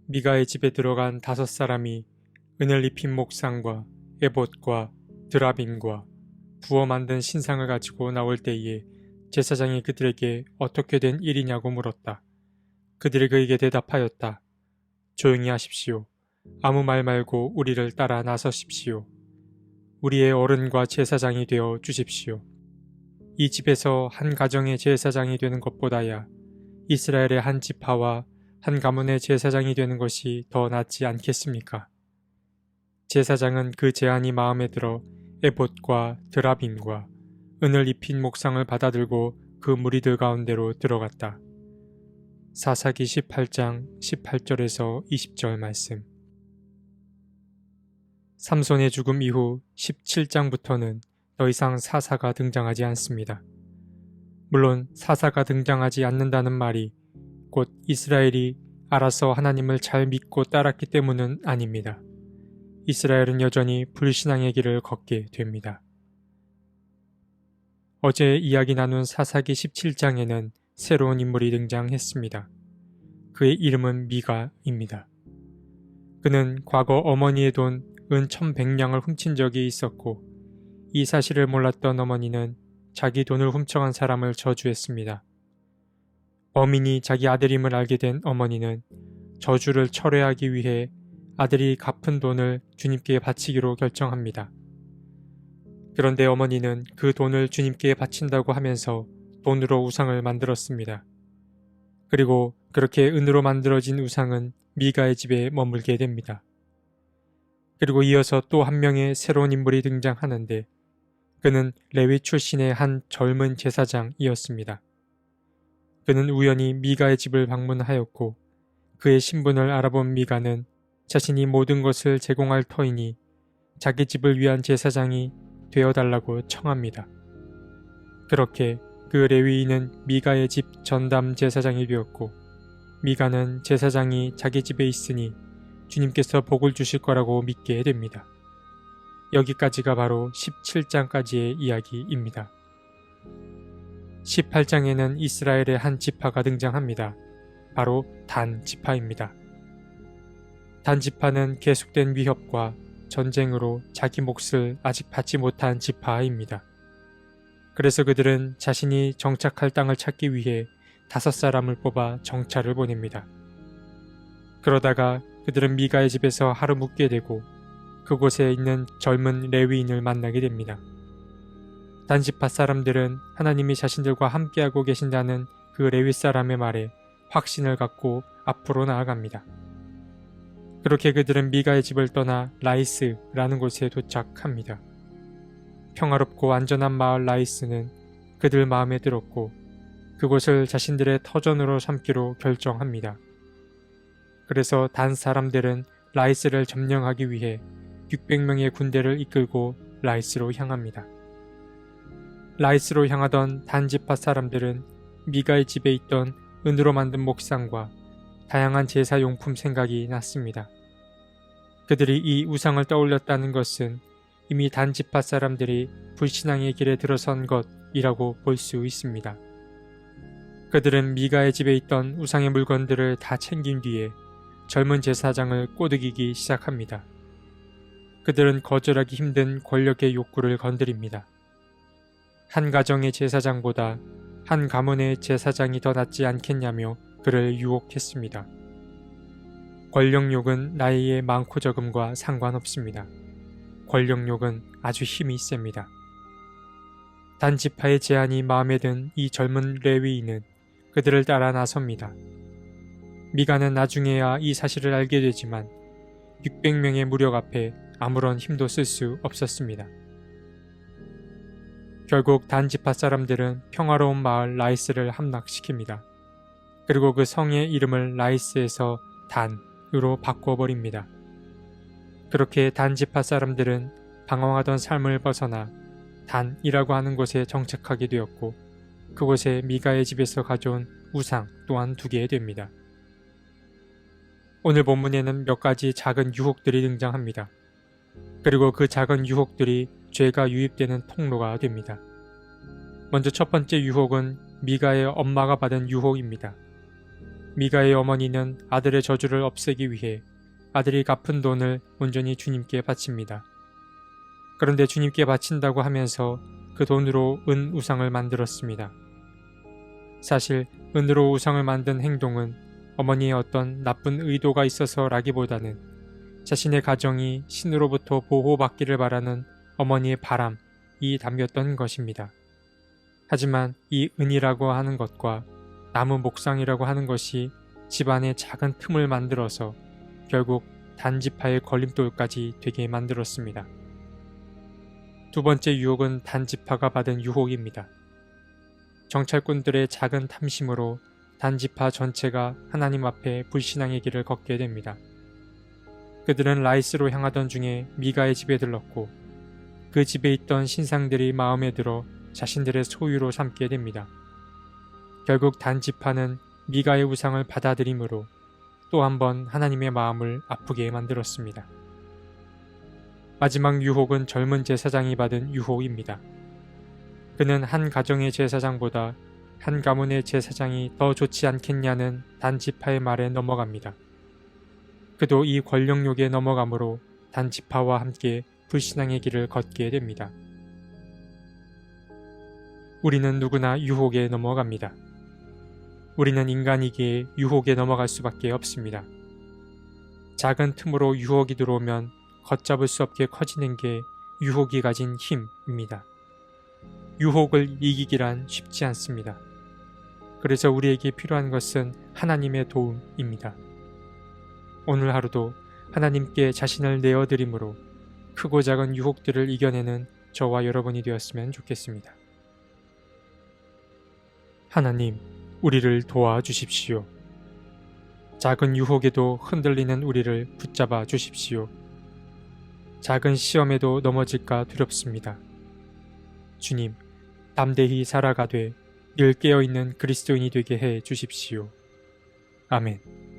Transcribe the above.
미가의 집에 들어간 5사람이 은을 입힌 목상과 에봇과 드라빔과 부어 만든 신상을 가지고 나올 때에 제사장이 그들에게 어떻게 된 일이냐고 물었다. 그들이 그에게 대답하였다. 조용히 하십시오. 아무 말 말고 우리를 따라 나서십시오. 우리의 어른과 제사장이 되어 주십시오. 이 집에서 한 가정의 제사장이 되는 것보다야 이스라엘의 한 지파와 한 가문의 제사장이 되는 것이 더 낫지 않겠습니까? 제사장은 그 제안이 마음에 들어 에봇과 드라빔과 은을 입힌 목상을 받아들고 그 무리들 가운데로 들어갔다. 사사기 18장 18절에서 20절 말씀. 삼손의 죽음 이후 17장부터는 더 이상 사사가 등장하지 않습니다. 물론 사사가 등장하지 않는다는 말이 곧 이스라엘이 알아서 하나님을 잘 믿고 따랐기 때문은 아닙니다. 이스라엘은 여전히 불신앙의 길을 걷게 됩니다. 어제 이야기 나눈 사사기 17장에는 새로운 인물이 등장했습니다. 그의 이름은 미가입니다. 그는 과거 어머니의 돈 은 1100냥을 훔친 적이 있었고 이 사실을 몰랐던 어머니는 자기 돈을 훔쳐간 사람을 저주했습니다. 범인이 자기 아들임을 알게 된 어머니는 저주를 철회하기 위해 아들이 갚은 돈을 주님께 바치기로 결정합니다. 그런데 어머니는 그 돈을 주님께 바친다고 하면서 돈으로 우상을 만들었습니다. 그리고 그렇게 은으로 만들어진 우상은 미가의 집에 머물게 됩니다. 그리고 이어서 또 한 명의 새로운 인물이 등장하는데 그는 레위 출신의 한 젊은 제사장이었습니다. 그는 우연히 미가의 집을 방문하였고 그의 신분을 알아본 미가는 자신이 모든 것을 제공할 터이니 자기 집을 위한 제사장이 되어달라고 청합니다. 그렇게 그 레위인은 미가의 집 전담 제사장이 되었고 미가는 제사장이 자기 집에 있으니 주님께서 복을 주실 거라고 믿게 됩니다. 여기까지가 바로 17장까지의 이야기입니다. 18장에는 이스라엘의 한 지파가 등장합니다. 바로 단 지파입니다. 단 지파는 계속된 위협과 전쟁으로 자기 몫을 아직 받지 못한 지파입니다. 그래서 그들은 자신이 정착할 땅을 찾기 위해 5사람을 뽑아 정찰을 보냅니다. 그러다가 그들은 미가의 집에서 하루 묵게 되고 그곳에 있는 젊은 레위인을 만나게 됩니다. 단지파 사람들은 하나님이 자신들과 함께하고 계신다는 그 레위 사람의 말에 확신을 갖고 앞으로 나아갑니다. 그렇게 그들은 미가의 집을 떠나 라이스라는 곳에 도착합니다. 평화롭고 안전한 마을 라이스는 그들 마음에 들었고 그곳을 자신들의 터전으로 삼기로 결정합니다. 그래서 단 사람들은 라이스를 점령하기 위해 600명의 군대를 이끌고 라이스로 향합니다. 라이스로 향하던 단지파 사람들은 미가의 집에 있던 은으로 만든 목상과 다양한 제사용품 생각이 났습니다. 그들이 이 우상을 떠올렸다는 것은 이미 단지파 사람들이 불신앙의 길에 들어선 것이라고 볼 수 있습니다. 그들은 미가의 집에 있던 우상의 물건들을 다 챙긴 뒤에 젊은 제사장을 꼬드기기 시작합니다. 그들은 거절하기 힘든 권력의 욕구를 건드립니다. 한 가정의 제사장보다 한 가문의 제사장이 더 낫지 않겠냐며 그를 유혹했습니다. 권력욕은 나이의 많고 적음과 상관없습니다. 권력욕은 아주 힘이 셉니다. 단지파의 제안이 마음에 든 이 젊은 레위인은 그들을 따라 나섭니다. 미가는 나중에야 이 사실을 알게 되지만 600명의 무력 앞에 아무런 힘도 쓸 수 없었습니다. 결국 단지파 사람들은 평화로운 마을 라이스를 함락시킵니다. 그리고 그 성의 이름을 라이스에서 단으로 바꿔버립니다. 그렇게 단지파 사람들은 방황하던 삶을 벗어나 단이라고 하는 곳에 정착하게 되었고 그곳에 미가의 집에서 가져온 우상 또한 두게 됩니다. 오늘 본문에는 몇 가지 작은 유혹들이 등장합니다. 그리고 그 작은 유혹들이 죄가 유입되는 통로가 됩니다. 먼저 첫 번째 유혹은 미가의 엄마가 받은 유혹입니다. 미가의 어머니는 아들의 저주를 없애기 위해 아들이 갚은 돈을 온전히 주님께 바칩니다. 그런데 주님께 바친다고 하면서 그 돈으로 은 우상을 만들었습니다. 사실 은으로 우상을 만든 행동은 어머니의 어떤 나쁜 의도가 있어서라기보다는 자신의 가정이 신으로부터 보호받기를 바라는 어머니의 바람이 담겼던 것입니다. 하지만 이 은이라고 하는 것과 나무 목상이라고 하는 것이 집안에 작은 틈을 만들어서 결국 단지파의 걸림돌까지 되게 만들었습니다. 두 번째 유혹은 단지파가 받은 유혹입니다. 정찰꾼들의 작은 탐심으로 단지파 전체가 하나님 앞에 불신앙의 길을 걷게 됩니다. 그들은 라이스로 향하던 중에 미가의 집에 들렀고 그 집에 있던 신상들이 마음에 들어 자신들의 소유로 삼게 됩니다. 결국 단지파는 미가의 우상을 받아들이므로 또 한 번 하나님의 마음을 아프게 만들었습니다. 마지막 유혹은 젊은 제사장이 받은 유혹입니다. 그는 한 가정의 제사장보다 한 가문의 제사장이 더 좋지 않겠냐는 단지파의 말에 넘어갑니다. 그도 이 권력욕에 넘어감으로 단지파와 함께 불신앙의 길을 걷게 됩니다. 우리는 누구나 유혹에 넘어갑니다. 우리는 인간이기에 유혹에 넘어갈 수밖에 없습니다. 작은 틈으로 유혹이 들어오면 걷잡을 수 없게 커지는 게 유혹이 가진 힘입니다. 유혹을 이기기란 쉽지 않습니다. 그래서 우리에게 필요한 것은 하나님의 도움입니다. 오늘 하루도 하나님께 자신을 내어드림으로 크고 작은 유혹들을 이겨내는 저와 여러분이 되었으면 좋겠습니다. 하나님, 우리를 도와주십시오. 작은 유혹에도 흔들리는 우리를 붙잡아 주십시오. 작은 시험에도 넘어질까 두렵습니다. 주님, 담대히 살아가되 늘 깨어있는 그리스도인이 되게 해 주십시오. 아멘.